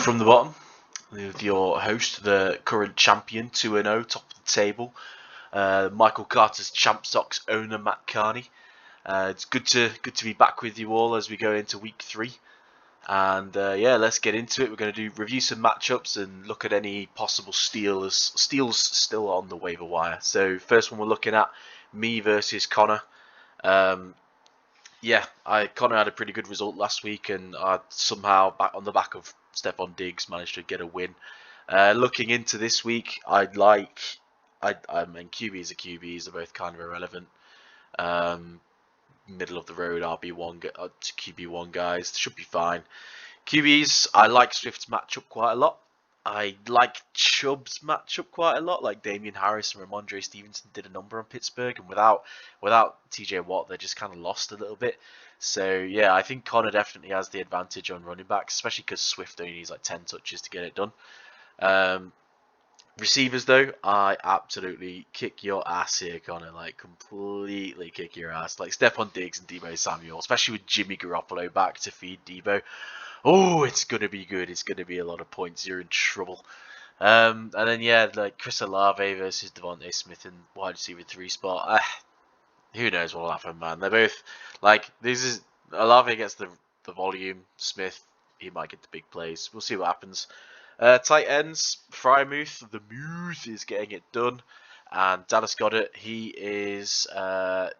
From the bottom, with your host, the current champion, 2-0, top of the table, Michael Carter's Champ Stocks owner, Matt Carney. It's good to be back with you all as we go into week 3. And yeah, let's get into it. We're going to review some matchups and look at any possible steals still on the waiver wire. So first one we're looking at, me versus Connor. Connor had a pretty good result last week, and I somehow, on the back of Stephon Diggs, managed to get a win. Looking into this week, I mean, QBs are QBs, they're both kind of irrelevant. Middle of the road RB1 to QB1 guys should be fine. QBs, I like Swift's matchup quite a lot. I like Chubb's matchup quite a lot. Like Damian Harris and Ramondre Stevenson did a number on Pittsburgh, and without TJ Watt, they just kind of lost a little bit. So yeah, I think Connor definitely has the advantage on running backs, especially because Swift only needs like 10 touches to get it done. Receivers though, I absolutely kick your ass here, Connor. Like completely kick your ass. Like Stephon Diggs and Deebo Samuel, especially with Jimmy Garoppolo back to feed Deebo. Oh, it's going to be good. It's going to be a lot of points. You're in trouble. And then, yeah, like Chris Olave versus Devontae Smith in wide receiver 3 spot. Who knows what will happen, man. They're both, like, Olave gets the volume. Smith, he might get the big plays. We'll see what happens. Tight ends, Frymouth, the Muth is getting it done. And Dallas Goedert, he is, I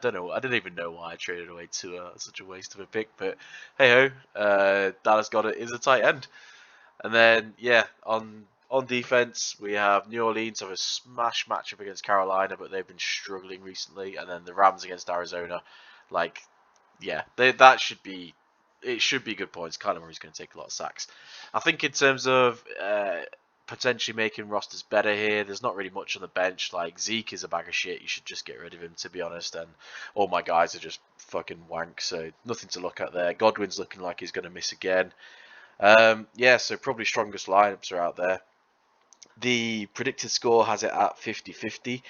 don't know, I didn't even know why I traded away to such a waste of a pick, but hey ho, Dallas Goedert is a tight end. And then, yeah, on defense, we have New Orleans have a smash matchup against Carolina, but they've been struggling recently. And then the Rams against Arizona, like, yeah, it should be good points. Kyler Murray's going to take a lot of sacks. I think in terms of potentially making rosters better here, there's not really much on the bench. Like Zeke is a bag of shit. You should just get rid of him, to be honest. And all my guys are just fucking wank, so nothing to look at there. Godwin's looking like he's going to miss again. So probably strongest lineups are out there. The predicted score has it at 50-50.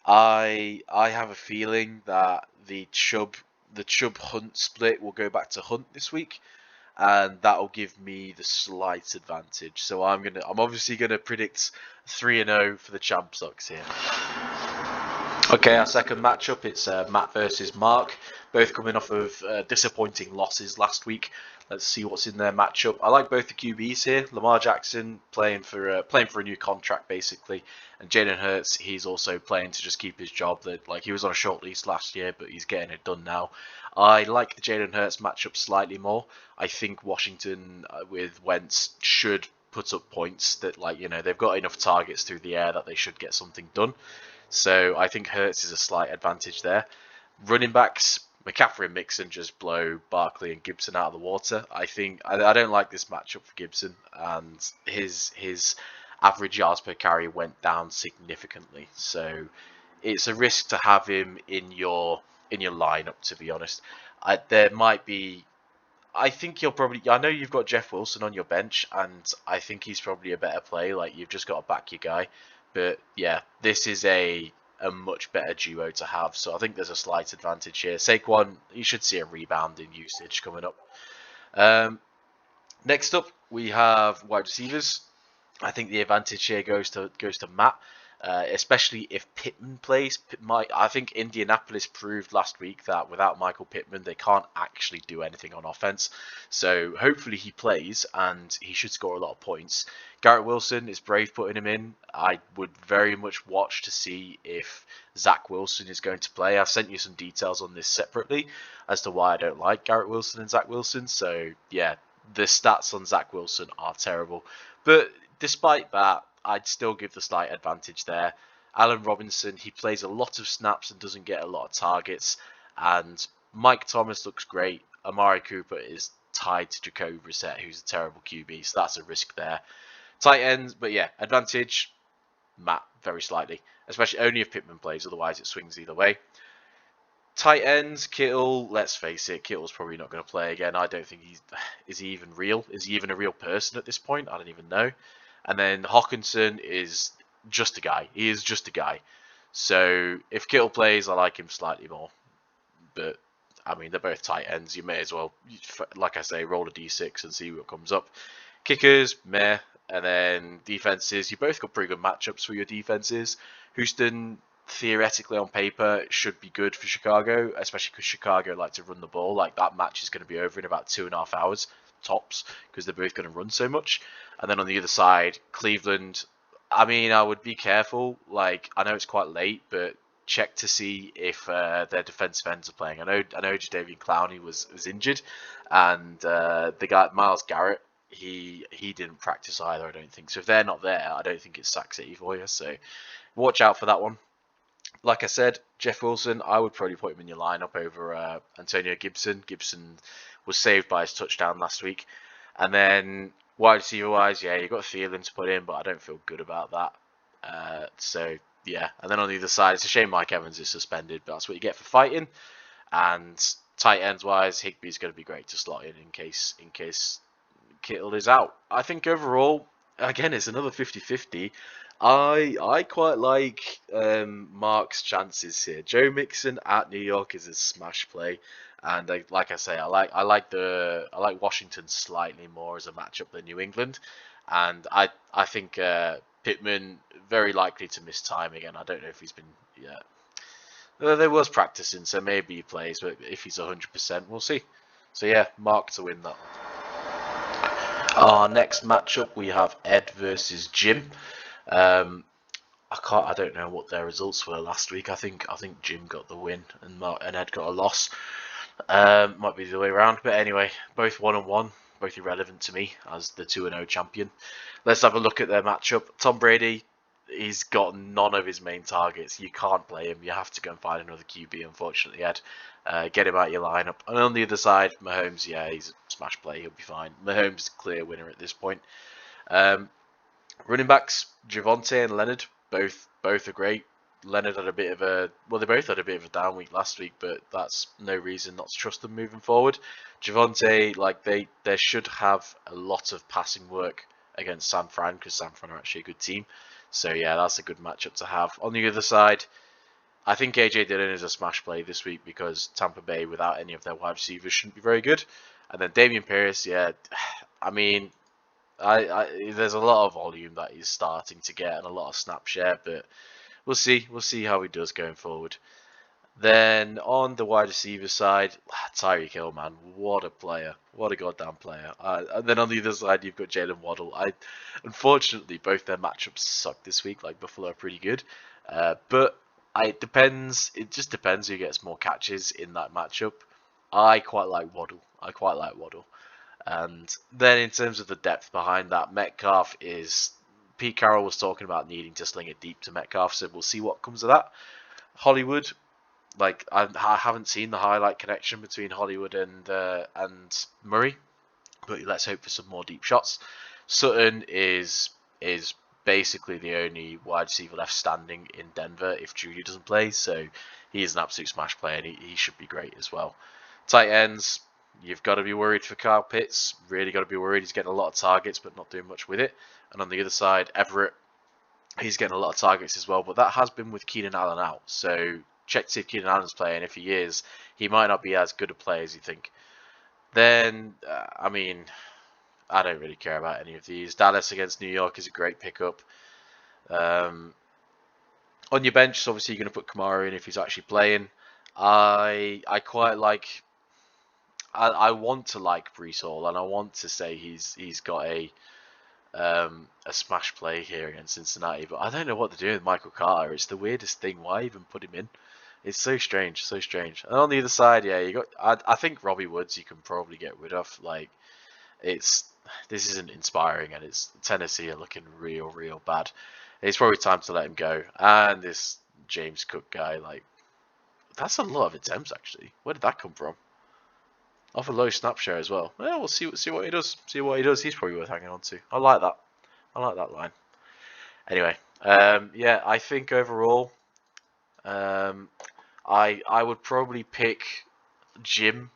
I have a feeling that the Chubb Hunt split will go back to Hunt this week, and that'll give me the slight advantage. So I'm obviously gonna predict 3-0 for the Champ Stocks here. Okay, our second matchup, it's Matt versus Mark, both coming off of disappointing losses last week. Let's see what's in their matchup. I like both the QBs here. Lamar Jackson playing for a new contract basically, and Jalen Hurts, he's also playing to just keep his job. That like he was on a short lease last year, but he's getting it done now. I like the Jalen Hurts matchup slightly more. I think Washington with Wentz should put up points that they've got enough targets through the air that they should get something done. So I think Hurts is a slight advantage there. Running backs, McCaffrey and Mixon just blow Barkley and Gibson out of the water. I don't like this matchup for Gibson, and his average yards per carry went down significantly. So it's a risk to have him in your lineup, to be honest. I know you've got Jeff Wilson on your bench, and I think he's probably a better play. Like, you've just got to back your guy. But yeah, this is a much better duo to have. So I think there's a slight advantage here. Saquon, you should see a rebound in usage coming up. Next up, we have wide receivers. I think the advantage here goes to Matt, especially if Pittman plays. I think Indianapolis proved last week that without Michael Pittman, they can't actually do anything on offense. So hopefully he plays, and he should score a lot of points. Garrett Wilson is brave putting him in. I would very much watch to see if Zach Wilson is going to play. I've sent you some details on this separately as to why I don't like Garrett Wilson and Zach Wilson. So yeah, the stats on Zach Wilson are terrible. But despite that, I'd still give the slight advantage there. Allen Robinson, he plays a lot of snaps and doesn't get a lot of targets. And Mike Thomas looks great. Amari Cooper is tied to Jacoby Brissett, who's a terrible QB, so that's a risk there. Tight ends, but yeah, advantage, Matt, very slightly. Especially only if Pittman plays, otherwise it swings either way. Tight ends, Kittle, let's face it, Kittle's probably not going to play again. I don't think is he even real? Is he even a real person at this point? I don't even know. And then Hawkinson is just a guy. He is just a guy. So if Kittle plays, I like him slightly more. But, I mean, they're both tight ends. You may as well, like I say, roll a d6 and see what comes up. Kickers, meh. And then defenses, you both got pretty good matchups for your defenses. Houston, theoretically on paper, should be good for Chicago, especially because Chicago like to run the ball. Like that match is going to be over in about 2.5 hours tops because they're both going to run so much. And then on the other side, Cleveland. I mean, I would be careful. Like I know it's quite late, but check to see if their defensive ends are playing. I know Jadeveon Clowney was injured, and the guy Miles Garrett he didn't practice either. I don't think so. If they're not there, I don't think it's Sack City for you. So watch out for that one. Like I said, Jeff Wilson, I would probably put him in your lineup over Antonio Gibson. Gibson was saved by his touchdown last week. And then wide receiver wise, yeah, you got Thielen to put in, but I don't feel good about that. So yeah, and then on the other side, it's a shame Mike Evans is suspended, but that's what you get for fighting. And tight ends wise, Higbee's going to be great to slot in case Kittle is out. I think overall, again, it's another 50-50. I quite like Mark's chances here. Joe Mixon at New York is a smash play, and like I say, I like Washington slightly more as a matchup than New England, and I think Pittman very likely to miss time again. I don't know if he's been there was practicing, so maybe he plays, but if he's 100%, we'll see. So yeah, Mark to win that one. Our next matchup we have Ed versus Jim. I don't know what their results were last week. I think Jim got the win and Ed got a loss. Might be the other way around, but anyway, both 1-1, both irrelevant to me as the 2-0 champion. Let's have a look at their matchup. Tom Brady, he's got none of his main targets. You can't play him. You have to go and find another QB, unfortunately, Ed. Get him out of your lineup. And on the other side, Mahomes, yeah, he's a smash play. He'll be fine. Mahomes, clear winner at this point. Running backs, Javonte and Leonard, both are great. Leonard had a bit of they both had a bit of a down week last week, but that's no reason not to trust them moving forward. Javonte, like they should have a lot of passing work against San Fran because San Fran are actually a good team. So yeah, that's a good matchup to have. On the other side, I think AJ Dillon is a smash play this week because Tampa Bay, without any of their wide receivers, shouldn't be very good. And then Damian Pierce, yeah, I mean, there's a lot of volume that he's starting to get and a lot of snap share, but we'll see. We'll see how he does going forward. Then on the wide receiver side, Tyreek Hill, man, what a player. What a goddamn player. And then on the other side, you've got Jalen Waddle. Unfortunately, both their matchups suck this week. Like, Buffalo are pretty good. But it depends. It just depends who gets more catches in that matchup. I quite like Waddle. And then in terms of the depth behind that, Metcalf is... Pete Carroll was talking about needing to sling it deep to Metcalf, so we'll see what comes of that. Hollywood, like I haven't seen the highlight connection between Hollywood and Murray, but let's hope for some more deep shots. Sutton is basically the only wide receiver left standing in Denver if Judy doesn't play, so he is an absolute smash player and he should be great as well. Tight ends, you've got to be worried for Kyle Pitts. Really got to be worried. He's getting a lot of targets but not doing much with it. And on the other side, Everett, he's getting a lot of targets as well, but that has been with Keenan Allen out. So check to see if Keenan Allen's playing. If he is, he might not be as good a player as you think. Then, I mean, I don't really care about any of these. Dallas against New York is a great pickup. On your bench, obviously you're going to put Kamara in if he's actually playing. I quite like... I want to like Breece Hall, and I want to say he's got a smash play here against Cincinnati, but I don't know what to do with Michael Carter. It's the weirdest thing. Why even put him in? It's so strange, so strange. And on the other side, yeah, you got. I think Robbie Woods you can probably get rid of. Like, this isn't inspiring, and it's Tennessee are looking real bad. It's probably time to let him go. And this James Cook guy, like, that's a lot of attempts actually. Where did that come from? Off a low snap share as well. Well, we'll see what he does. See what he does. He's probably worth hanging on to. I like that. I like that line. Anyway, yeah, I think overall, I would probably pick Jim.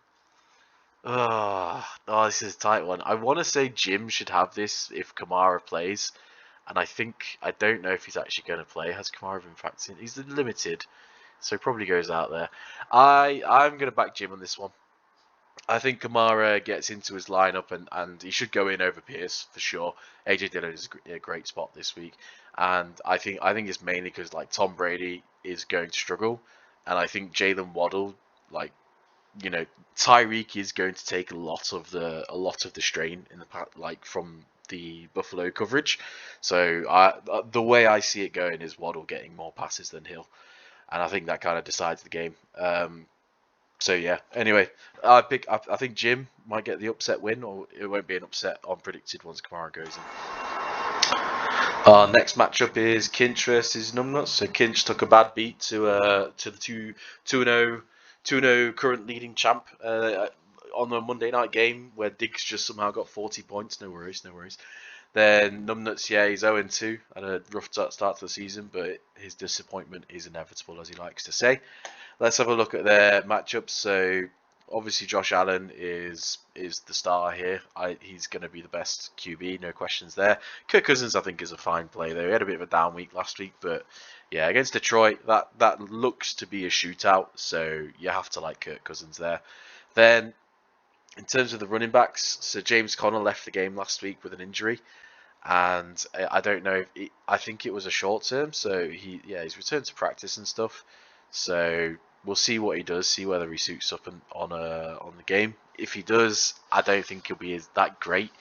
Oh, this is a tight one. I want to say Jim should have this if Kamara plays, and I don't know if he's actually going to play. Has Kamara been practicing? He's limited, so he probably goes out there. I'm going to back Jim on this one. I think Kamara gets into his lineup and he should go in over Pierce for sure. AJ Dillon is a great spot this week, and I think it's mainly because like Tom Brady is going to struggle, and I think Jalen Waddle, like, you know, Tyreek is going to take a lot of the strain in like from the Buffalo coverage. So the way I see it going is Waddle getting more passes than Hill, and I think that kind of decides the game. So yeah. Anyway, I think Jim might get the upset win, or it won't be an upset on predicted once Kamara goes in. Our next matchup is Kinch versus Numbnuts. So Kinch took a bad beat to the 2-0 current leading champ on the Monday night game where Diggs just somehow got 40 points. No worries, no worries. Then Numbnuts, yeah, he's 0-2 and a rough start to the season, but his disappointment is inevitable, as he likes to say. Let's have a look at their matchups. So obviously Josh Allen is the star here. He's going to be the best QB, no questions there. Kirk Cousins, I think, is a fine play though. He had a bit of a down week last week, but yeah, against Detroit, that looks to be a shootout. So you have to like Kirk Cousins there. Then in terms of the running backs, so James Conner left the game last week with an injury, and I don't know if I think it was a short term. So he's returned to practice and stuff. So we'll see what he does, see whether he suits up on the game. If he does, I don't think he'll be that great.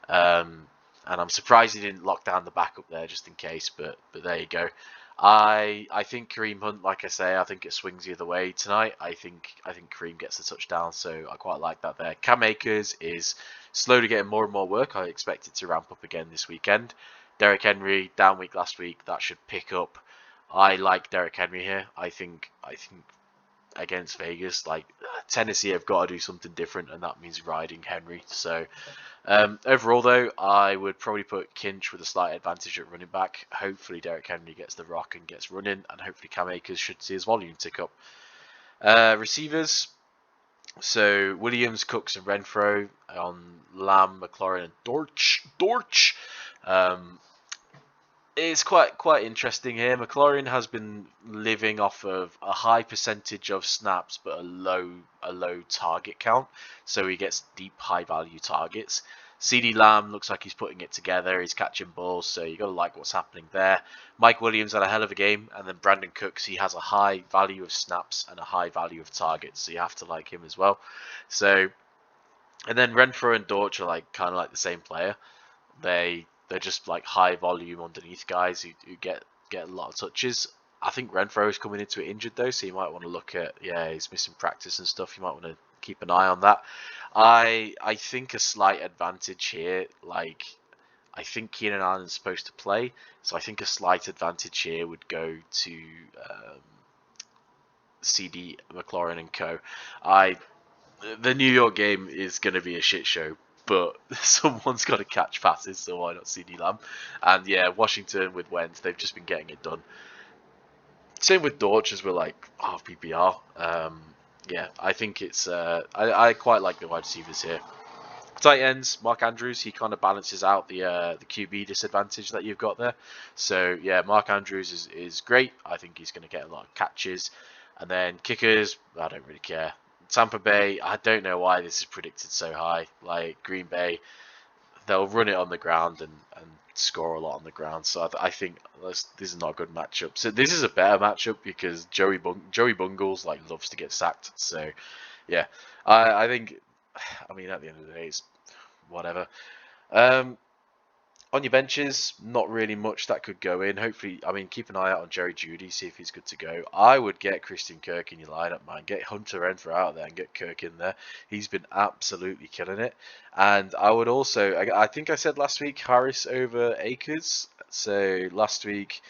And I'm surprised he didn't lock down the backup there just in case. But there you go. I think Kareem Hunt, like I say, I think it swings either way tonight. I think Kareem gets the touchdown, so I quite like that there. Cam Akers is slowly getting more and more work. I expect it to ramp up again this weekend. Derrick Henry, down week last week, that should pick up. I like Derrick Henry here. I think against Vegas, like Tennessee have got to do something different, and that means riding Henry. So overall, though, I would probably put Kinch with a slight advantage at running back. Hopefully, Derrick Henry gets the rock and gets running, and hopefully Cam Akers should see his volume tick up. Receivers, so Williams, Cooks, and Renfro on Lamb, McLaurin, and Dortch. It's quite interesting here. McLaurin has been living off of a high percentage of snaps, but a low target count. So he gets deep, high value targets. CD Lamb looks like he's putting it together. He's catching balls, so you got to like what's happening there. Mike Williams had a hell of a game, and then Brandon Cooks, he has a high value of snaps and a high value of targets, so you have to like him as well. So, and then Renfro and Dortch are like kind of like the same player. They're just like high volume underneath guys who get a lot of touches. I think Renfro is coming into it injured though, so you might want to look at he's missing practice and stuff. You might want to keep an eye on that. I think a slight advantage here, like I think Keenan Allen's supposed to play, so I think a slight advantage here would go to CD McLaurin and co. The New York game is going to be a shit show, but someone's got to catch passes, so why not CD Lamb? And yeah, Washington with Wentz, they've just been getting it done. Same with Dortch as we're like half PPR. Yeah, I think it's I quite like the wide receivers here. Tight ends, Mark Andrews, he kind of balances out the QB disadvantage that you've got there. So yeah, Mark Andrews is great. I think he's going to get a lot of catches. And then kickers, I don't really care. Tampa Bay, I don't know why this is predicted so high. Like Green Bay, they'll run it on the ground and score a lot on the ground. So I think this is not a good matchup. So this is a better matchup because Joey Bungles like loves to get sacked. So yeah, I think, I mean, at the end of the day, it's whatever. On your benches, not really much that could go in. Hopefully, I mean, keep an eye out on Jerry Jeudy, see if he's good to go. I would get Christian Kirk in your lineup, man. Get Hunter Renfrow out there and get Kirk in there. He's been absolutely killing it. And I would also, I think I said last week, Harris over Akers. So last week,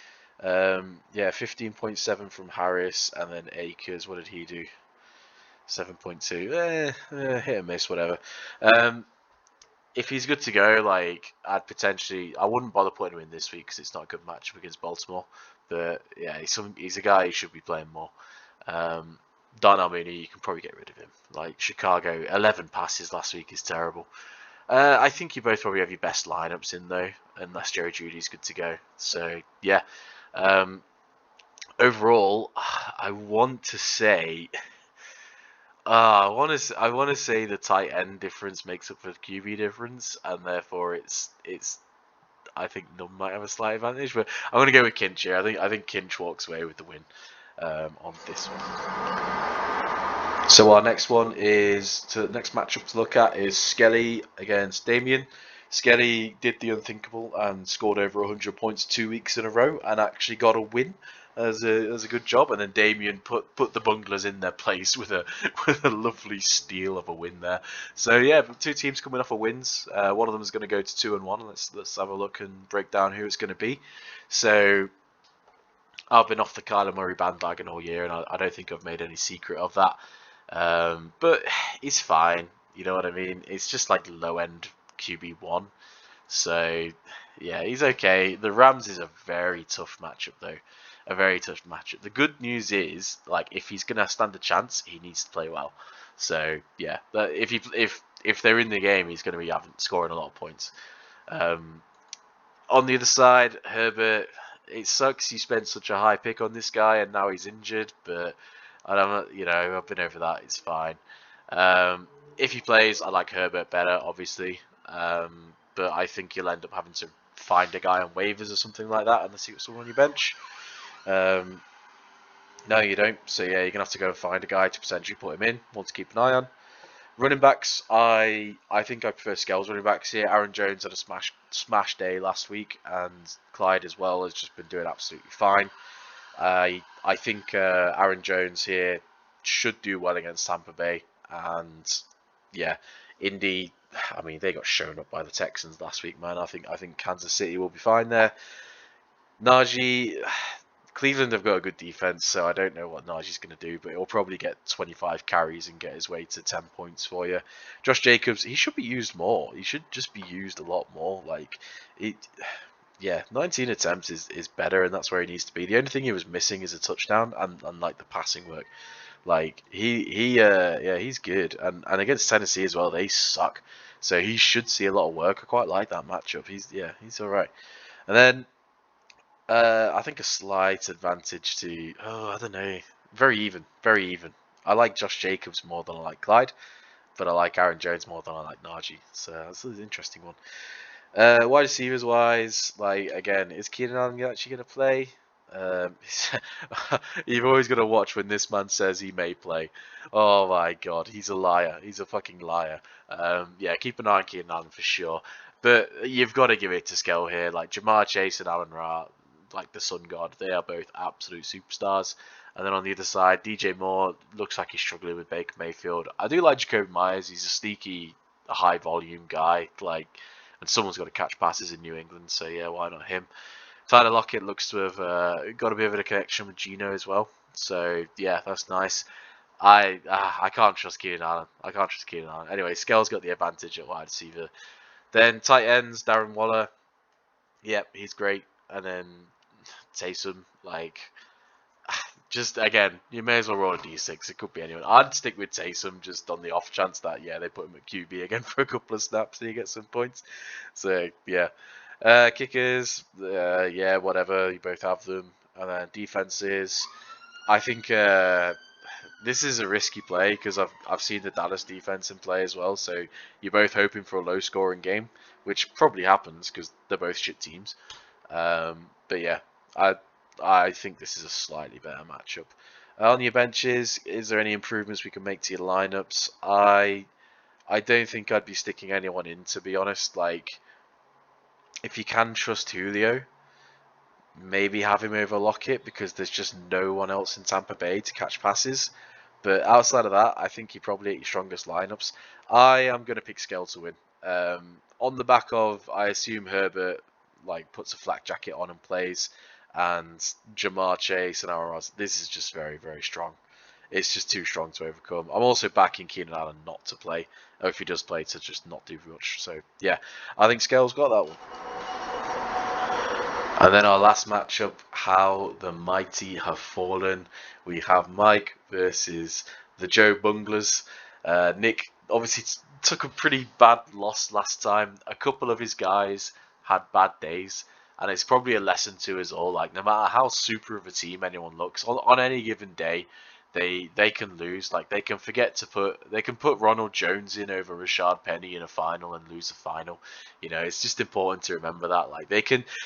15.7 from Harris, and then Akers, what did he do? 7.2. Hit and miss, whatever. If he's good to go, like I wouldn't bother putting him in this week because it's not a good matchup against Baltimore. But yeah, he's a guy who should be playing more. Darnell Mooney, you can probably get rid of him. Like Chicago, 11 passes last week is terrible. I think you both probably have your best lineups in though, unless Jerry Jeudy's good to go. So yeah, overall, I want to say I want to say the tight end difference makes up for the QB difference, and therefore it's. I think Nunn might have a slight advantage, but I'm going to go with Kinch here. I think Kinch walks away with the win on this one. So our next one is the next matchup to look at is Skelly against Damien. Skelly did the unthinkable and scored over 100 points 2 weeks in a row and actually got a win as a good job. And then Damien put the bunglers in their place with a with a lovely steal of a win there. So yeah, two teams coming off of wins. One of them is going to go to 2-1. Let's have a look and break down who it's going to be. So I've been off the Kyler Murray bandwagon all year, and I don't think I've made any secret of that. But it's fine. You know what I mean? It's just like low end QB1. So yeah, he's okay. The Rams is a very tough matchup though. A very tough matchup. The good news is, like, if he's gonna stand a chance, he needs to play well. So yeah, but if they're in the game, he's gonna be scoring a lot of points. On the other side, Herbert, it sucks you spent such a high pick on this guy and now he's injured, but I don't, I've been over that. It's fine. If he plays, I like Herbert better, obviously, but I think you'll end up having to find a guy on waivers or something like that unless you've got someone on your bench. No, you don't. So yeah, you're gonna have to go and find a guy to potentially put him in. One to keep an eye on. Running backs, I think I prefer Skell's running backs here. Aaron Jones had a smash day last week, and Clyde as well has just been doing absolutely fine. I think Aaron Jones here should do well against Tampa Bay, and yeah, Indy. I mean, they got shown up by the Texans last week, man. I think Kansas City will be fine there. Najee, Cleveland have got a good defense, so I don't know what Najee's going to do, but he'll probably get 25 carries and get his way to 10 points for you. Josh Jacobs, he should be used more. He should just be used a lot more. Like, it, yeah, 19 attempts is better, and that's where he needs to be. The only thing he was missing is a touchdown and like the passing work. Like he's good, and against Tennessee as well, they suck. So he should see a lot of work. I quite like that matchup. He's all right. And then I think a slight advantage to, I don't know, very even, very even. I like Josh Jacobs more than I like Clyde, but I like Aaron Jones more than I like Najee. So that's an interesting one. Wide receivers wise, like, again, is Keenan Allen actually going to play? Um, you've always got to watch when this man says he may play. Oh my God, he's a liar. He's a fucking liar. Yeah, keep an eye on Keenan Allen for sure. But you've got to give it to Skell here. Like Jamar Chase and Alan Ra, like the Sun God, they are both absolute superstars. And then on the other side, DJ Moore looks like he's struggling with Baker Mayfield. I do like Jacoby Myers. He's a sneaky, high volume guy. Like, and someone's got to catch passes in New England. So yeah, why not him? Tyler Lockett looks to have got a bit of a connection with Gino as well. So yeah, that's nice. I can't trust Keenan Allen. I can't trust Keenan Allen. Anyway, Skell's got the advantage at wide receiver. Then tight ends, Darren Waller. Yep, he's great. And then Taysom, like, just again, you may as well roll a d6. It could be anyone. I'd stick with Taysom just on the off chance that they put him at QB again for a couple of snaps and he gets some points. So yeah. Kickers, yeah, whatever. You both have them. And then defenses, I think this is a risky play because I've seen the Dallas defense in play as well. So you're both hoping for a low-scoring game, which probably happens because they're both shit teams. But yeah, I think this is a slightly better matchup. On your benches, is there any improvements we can make to your lineups? I don't think I'd be sticking anyone in, to be honest. Like, if you can trust Julio, maybe have him over Lockett because there's just no one else in Tampa Bay to catch passes. But outside of that, I think he probably at your strongest lineups. I am going to pick Skell to win. On the back of, I assume Herbert like puts a flak jacket on and plays, and Jamar Chase and Aaron Rodgers. This is just very, very strong. It's just too strong to overcome. I'm also backing Keenan Allen not to play, or if he does play, to just not do much. So yeah, I think Skell's got that one. And then our last matchup, how the mighty have fallen. We have Mike versus the Joe Bunglers. Nick obviously took a pretty bad loss last time. A couple of his guys had bad days, and it's probably a lesson to us all. Like, no matter how super of a team anyone looks, on any given day, they can lose. Like they can put Ronald Jones in over Rashard Penny in a final and lose the final. You know, it's just important to remember that. Like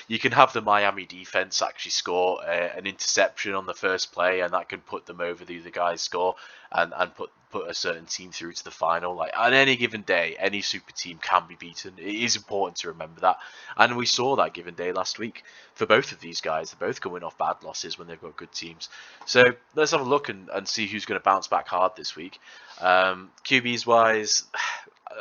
you can have the Miami defense actually score an interception on the first play, and that can put them over the other guy's score and put a certain team through to the final. Like on any given day, any super team can be beaten. It is important to remember that, and we saw that given day last week for both of these guys. They're both coming off bad losses when they've got good teams. So let's have a look and see who's going to bounce back hard this week. QBs wise,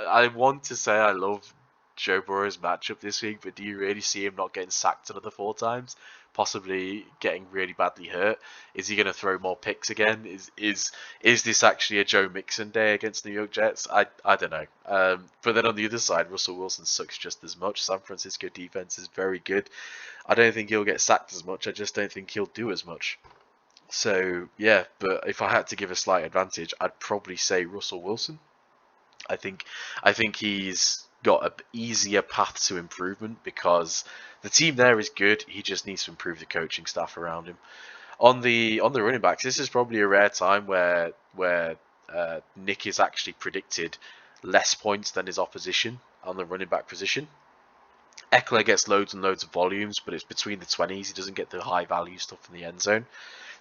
I want to say I love Joe Burrow's matchup this week, but do you really see him not getting sacked another 4 times? Possibly getting really badly hurt. Is he going to throw more picks again? Is this actually a Joe Mixon day against New York Jets? I don't know. But then on the other side, Russell Wilson sucks just as much. San Francisco defense is very good. I don't think he'll get sacked as much. I just don't think he'll do as much. So yeah, but if I had to give a slight advantage, I'd probably say Russell Wilson. I think he's got an easier path to improvement because the team there is good. He just needs to improve the coaching staff around him. On the running backs, this is probably a rare time where Nick is actually predicted less points than his opposition on the running back position. Eckler gets loads and loads of volumes, but it's between the 20s. He doesn't get the high value stuff in the end zone.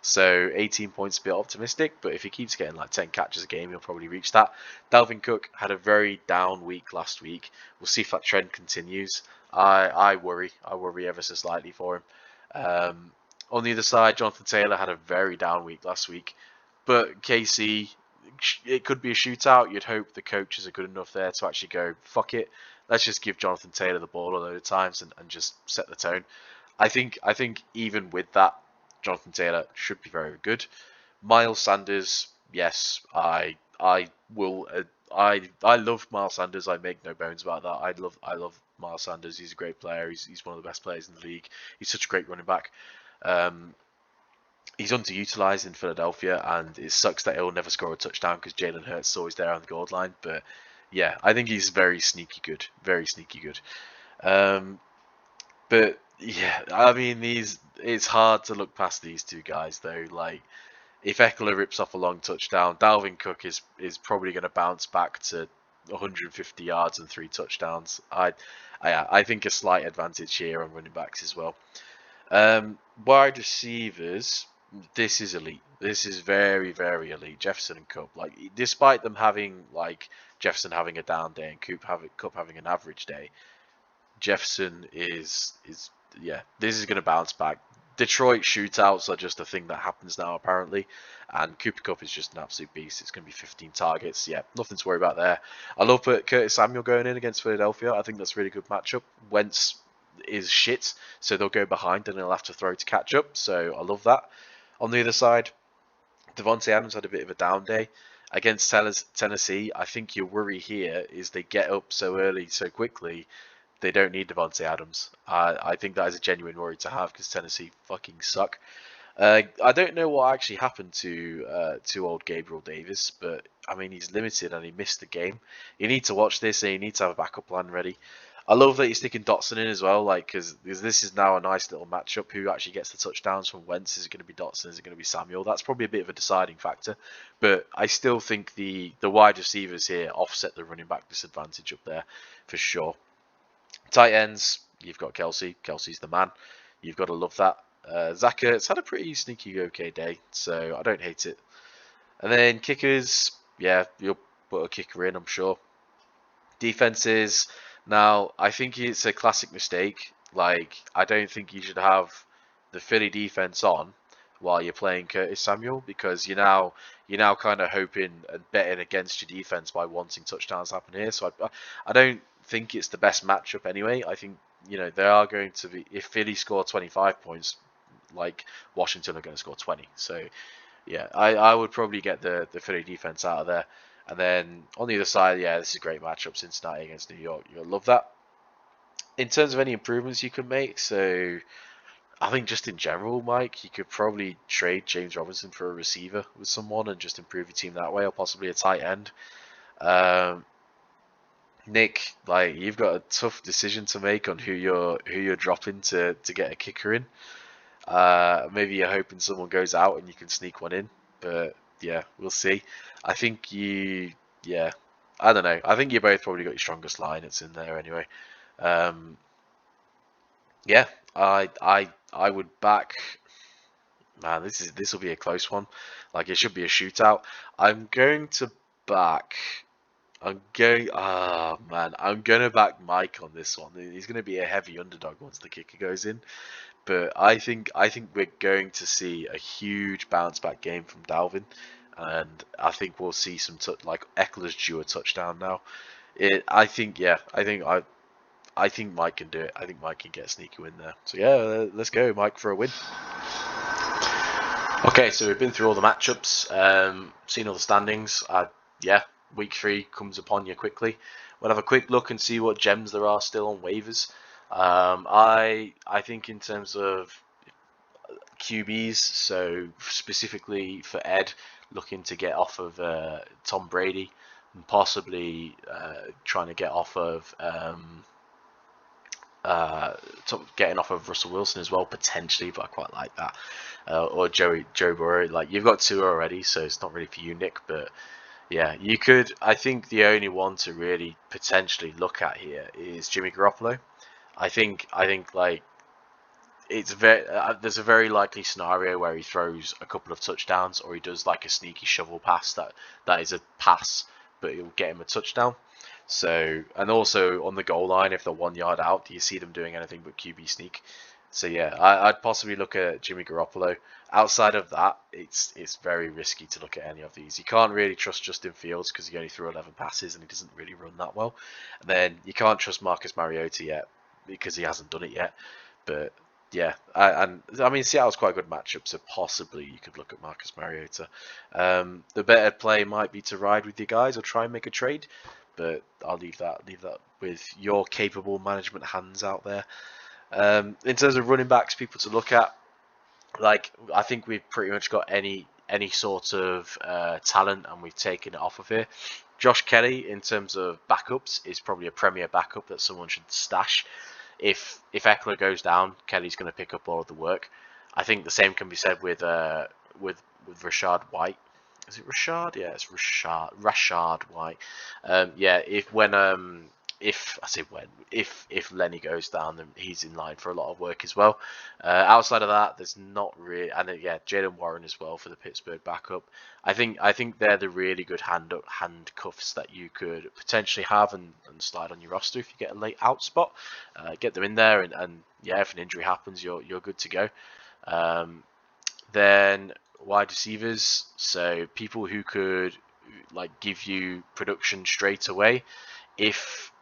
So 18 points a bit optimistic, but if he keeps getting like 10 catches a game, he'll probably reach that. Dalvin Cook had a very down week last week. We'll see if that trend continues. I worry ever so slightly for him. On the other side, Jonathan Taylor had a very down week last week, but KC, it could be a shootout. You'd hope the coaches are good enough there to actually go, fuck it, let's just give Jonathan Taylor the ball a load of times and just set the tone. I think even with that, Jonathan Taylor should be very good. Miles Sanders, yes, I will. I love Miles Sanders. I make no bones about that. I love Miles Sanders. He's a great player. He's one of the best players in the league. He's such a great running back. He's underutilized in Philadelphia, and it sucks that he'll never score a touchdown because Jalen Hurts is always there on the goal line. But yeah, I think he's very sneaky good. Very sneaky good. But yeah, I mean, it's hard to look past these two guys though. Like, if Eckler rips off a long touchdown, Dalvin Cook is probably going to bounce back to 150 yards and 3 touchdowns. I think a slight advantage here on running backs as well. Wide receivers, this is elite. This is very, very elite. Jefferson and Kupp, like, despite them having like Jefferson having a down day and Kupp having an average day, Jefferson is yeah, this is going to bounce back. Detroit shootouts are just a thing that happens now apparently, and Cooper Kupp is just an absolute beast. It's going to be 15 targets. Yeah, nothing to worry about there. I love Curtis Samuel going in against Philadelphia. I think that's a really good matchup. Wentz is shit, so they'll go behind and they'll have to throw to catch up. So I love that. On the other side, Devontae Adams had a bit of a down day against Tennessee. I think your worry here is they get up so early so quickly. They don't need Devontae Adams. I think that is a genuine worry to have because Tennessee fucking suck. I don't know what actually happened to old Gabriel Davis, but I mean, he's limited and he missed the game. You need to watch this and you need to have a backup plan ready. I love that you're sticking Dotson in as well, like, because this is now a nice little matchup. Who actually gets the touchdowns from Wentz? Is it going to be Dotson? Is it going to be Samuel? That's probably a bit of a deciding factor, but I still think the wide receivers here offset the running back disadvantage up there for sure. Tight ends, you've got Kelsey. Kelsey's the man. You've got to love that. Zach Ertz had a pretty sneaky okay day, so I don't hate it. And then kickers, yeah, you'll put a kicker in, I'm sure. Defenses, now I think it's a classic mistake. Like, I don't think you should have the Philly defense on while you're playing Curtis Samuel, because you're now kind of hoping and betting against your defense by wanting touchdowns to happen here. So I don't think it's the best matchup anyway. I think, you know, they are going to be, if Philly score 25 points, like Washington are going to score 20. So yeah, I would probably get the Philly defense out of there. And then on the other side, yeah, this is a great matchup, Cincinnati against New York. You'll love that. In terms of any improvements you can make, so I think just in general, Mike, you could probably trade James Robinson for a receiver with someone and just improve your team that way, or possibly a tight end. Nick, like, you've got a tough decision to make on who you're dropping to get a kicker in. Maybe you're hoping someone goes out and you can sneak one in, but yeah, we'll see. I think yeah, I don't know. I think you both probably got your strongest line. It's in there anyway. Um, yeah, I would back. Man, this will be a close one. Like it should be a shootout. I'm going to back. I'm gonna back Mike on this one. He's gonna be a heavy underdog once the kicker goes in. But I think we're going to see a huge bounce back game from Dalvin, and I think we'll see some like Eckler's due a touchdown now. I think yeah, I think Mike can do it. I think Mike can get a sneaky win there. So yeah, let's go, Mike, for a win. Okay, so we've been through all the matchups, seen all the standings. Yeah, week 3 comes upon you quickly. We'll have a quick look and see what gems there are still on waivers. I think in terms of QBs, so specifically for Ed, looking to get off of Tom Brady and possibly trying to get off of getting off of Russell Wilson as well, potentially, but I quite like that. Or Joe Burrow. Like you've got 2 already, so it's not really for you, Nick. But yeah, you could. I think the only one to really potentially look at here is Jimmy Garoppolo. I think like it's there's a very likely scenario where he throws a couple of touchdowns or he does like a sneaky shovel pass that is a pass, but it'll get him a touchdown. So, and also on the goal line, if they're 1 yard out, do you see them doing anything but QB sneak? So yeah, I'd possibly look at Jimmy Garoppolo. Outside of that, it's very risky to look at any of these. You can't really trust Justin Fields because he only threw 11 passes and he doesn't really run that well. And then you can't trust Marcus Mariota yet because he hasn't done it yet. But yeah, and I mean Seattle's quite a good matchup, so possibly you could look at Marcus Mariota. The better play might be to ride with you guys or try and make a trade, but I'll leave that with your capable management hands out there. In terms of running backs, people to look at, like I think we've pretty much got any sort of talent, and we've taken it off of here. Josh Kelly, in terms of backups, is probably a premier backup that someone should stash. If Eckler goes down, Kelly's going to pick up all of the work. I think the same can be said with Rashad White. Is it Rashad? Yeah, it's Rashad White. Yeah, if I say when if Lenny goes down, then he's in line for a lot of work as well. Outside of that, there's not really, and yeah, Jalen Warren as well for the Pittsburgh backup. I think they're the really good handcuffs that you could potentially have and slide on your roster if you get a late out spot. Get them in there, and yeah, if an injury happens, you're good to go. Then wide receivers, so people who could like give you production straight away. If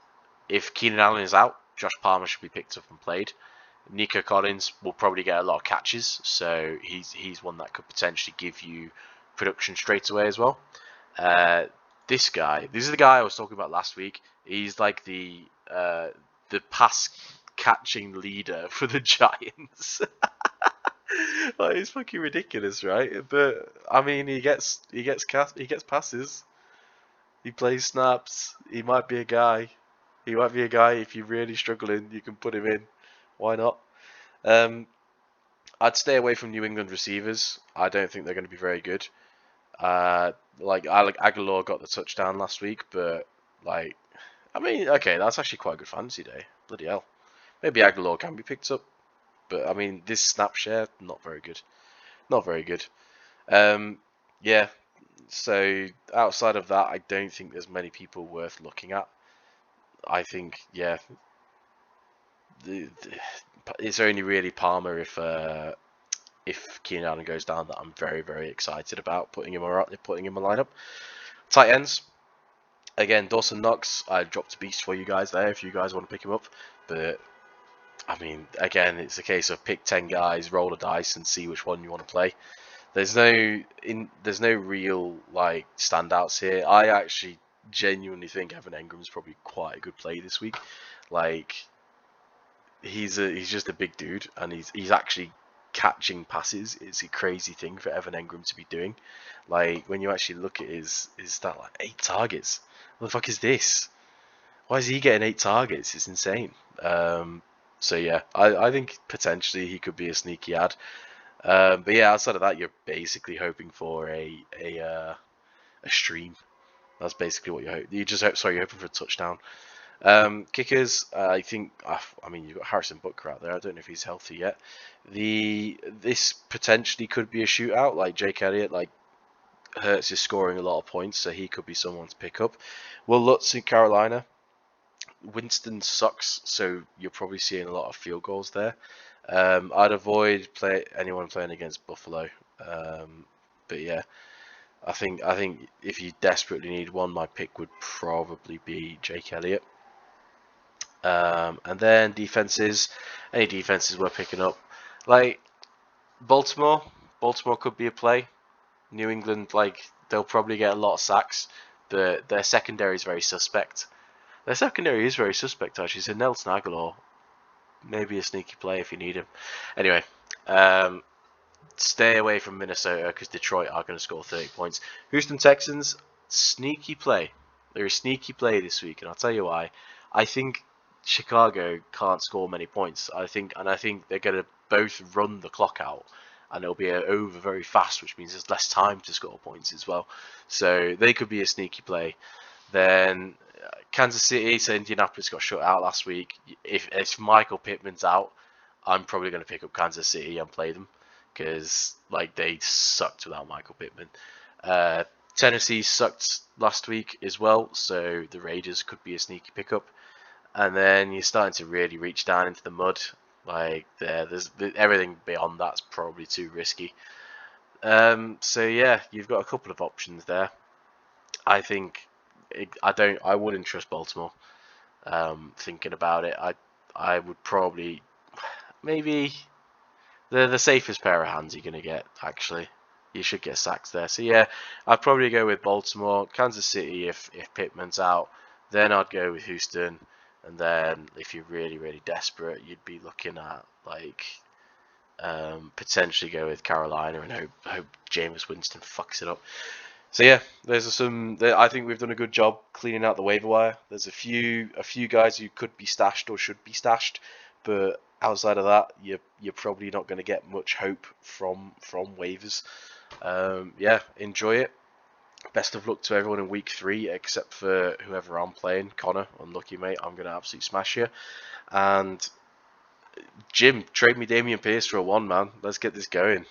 Keenan Allen is out, Josh Palmer should be picked up and played. Nico Collins will probably get a lot of catches, so he's one that could potentially give you production straight away as well. This is the guy I was talking about last week. He's like the pass catching leader for the Giants. Like, it's fucking ridiculous, right? But I mean, he gets passes. He plays snaps. He might be a guy. He might be a guy. If you're really struggling, you can put him in. Why not? I'd stay away from New England receivers. I don't think they're going to be very good. Like Aguilar got the touchdown last week, but like, I mean, okay, that's actually quite a good fantasy day. Bloody hell. Maybe Aguilar can be picked up, but I mean, this snap share, not very good. Not very good. Yeah. So outside of that, I don't think there's many people worth looking at. I think, yeah, it's only really Palmer if Keenan Allen goes down that I'm very, very excited about putting him in a lineup. Tight ends, again, Dawson Knox, I dropped a beast for you guys there if you guys want to pick him up. But I mean, again, it's a case of pick 10 guys, roll a dice, and see which one you want to play. There's no real like standouts here. I actually genuinely think Evan Engram's probably quite a good play this week. Like he's just a big dude, and he's actually catching passes. It's a crazy thing for Evan Engram to be doing. Like when you actually look at his stat, like 8 targets. What the fuck is this? Why is he getting 8 targets? It's insane. So yeah, I think potentially he could be a sneaky ad. But yeah, outside of that, you're basically hoping for a stream. That's basically what you hope. You're hoping for a touchdown. Kickers, I think. I mean, you've got Harrison Butker out there. I don't know if he's healthy yet. This potentially could be a shootout. Like Jake Elliott, like Hurts is scoring a lot of points, so he could be someone to pick up. Will Lutz in Carolina. Winston sucks, so you're probably seeing a lot of field goals there. I'd avoid anyone playing against Buffalo. But yeah, I think if you desperately need one, my pick would probably be Jake Elliott. And then defenses, any defenses we're picking up, like Baltimore. Baltimore could be a play. New England, like they'll probably get a lot of sacks. Their secondary is very suspect. Their secondary is very suspect actually. So Nelson Aguilar, maybe a sneaky play if you need him. Anyway, um, stay away from Minnesota because Detroit are going to score 30 points. Houston Texans, sneaky play. They're a sneaky play this week, and I'll tell you why. I think Chicago can't score many points. I think they're going to both run the clock out, and it'll be over very fast, which means there's less time to score points as well. So they could be a sneaky play. Then Kansas City, so Indianapolis got shut out last week. If Michael Pittman's out, I'm probably going to pick up Kansas City and play them because like they sucked without Michael Pittman. Tennessee sucked last week as well, so the Raiders could be a sneaky pickup. And then you're starting to really reach down into the mud. Like there's everything beyond that's probably too risky. So yeah, you've got a couple of options there. I think I wouldn't trust Baltimore. Thinking about it, I would probably maybe the safest pair of hands you're gonna get. Actually, you should get sacks there. So yeah, I'd probably go with Baltimore, Kansas City if Pittman's out. Then I'd go with Houston, and then if you're really desperate, you'd be looking at like potentially go with Carolina and hope Jameis Winston fucks it up. So yeah, I think we've done a good job cleaning out the waiver wire. There's a few guys who could be stashed or should be stashed, but outside of that, you're probably not going to get much hope from waivers. Yeah, enjoy it. Best of luck to everyone in week 3, except for whoever I'm playing. Connor, unlucky mate. I'm going to absolutely smash you. And Jim, trade me Damian Pierce for a 1, man. Let's get this going.